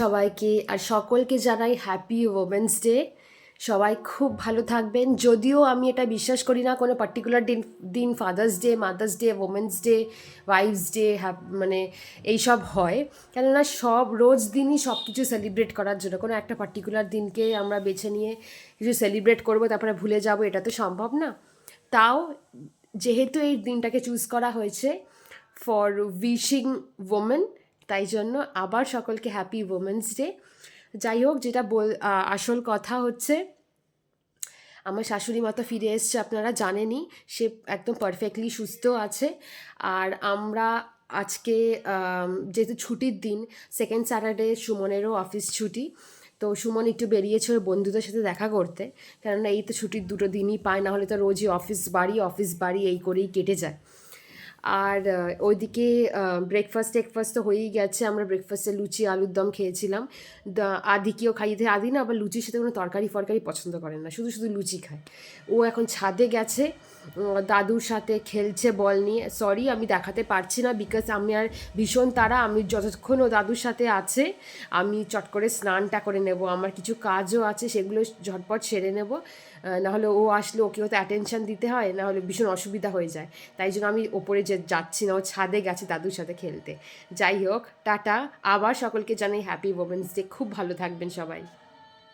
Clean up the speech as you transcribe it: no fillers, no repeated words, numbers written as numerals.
সবাইকে আর সকলকে জানাই হ্যাপি ওমেন্স ডে। সবাই খুব ভালো থাকবেন। যদিও আমি এটা বিশ্বাস করি না কোনো পার্টিকুলার দিন দিন father's day, mother's day, women's day, wife's day মানে এইসব হয়, কেননা সব রোজ দিনই সব কিছু সেলিব্রেট করার জন্য কোনো একটা পার্টিকুলার দিনকে আমরা বেছে নিয়ে কিছু সেলিব্রেট করবো তারপরে ভুলে যাব, এটা তো সম্ভব না। তাও যেহেতু এই দিনটাকে চুজ করা হয়েছে ফর উইশিং ওমেন, তাই জন্য আবার সকলকে হ্যাপি ওমেন্স ডে। যাই হোক, যেটা আসল কথা হচ্ছে, আমার শাশুড়ি মা তো ফিরে এসছে, আপনারা জানেনই, সে একদম পারফেক্টলি সুস্থ আছে। আর আমরা আজকে যেহেতু ছুটির দিন, সেকেন্ড স্যাটারডে সুমনেরও অফিস ছুটি, তো সুমন একটু বেরিয়েছে ওর বন্ধুদের সাথে দেখা করতে, কেননা এই তো ছুটির দুটো দিনই পায়, না হলে তো রোজই অফিস বাড়ি এই করেই কেটে যায়। আর ওইদিকে ব্রেকফাস্ট টেকফাস্ট তো হয়েই গেছে। আমরা ব্রেকফাস্টে লুচি আলুর দম খেয়েছিলাম। আদিকেও খাইয়ে আদি না আবার লুচির সাথে কোনো তরকারি ফরকারি পছন্দ করেন না, শুধু শুধু লুচি খায়। ও এখন ছাদে গেছে দাদুর সাথে খেলছে বল নিয়ে। সরি আমি দেখাতে পারছি না, বিকজ আমি আর ভীষণ তাড়া। আমি যতক্ষণ ও দাদুর সাথে আছে আমি চট করে স্নানটা করে নেব, আমার কিছু কাজও আছে সেগুলো ঝটপট সেরে নেব, নাহলে ও আসলে ওকেও তো অ্যাটেনশান দিতে হয়, নাহলে ভীষণ অসুবিধা হয়ে যায়। তাই জন্য আমি ওপরে যাচ্ছি না, ও ছাদে গেছে দাদুর সাথে খেলতে। যাই হোক, টাটা, আবার সকলকে জানাই হ্যাপি ওমেন্স ডে। খুব ভালো থাকবেন সবাই।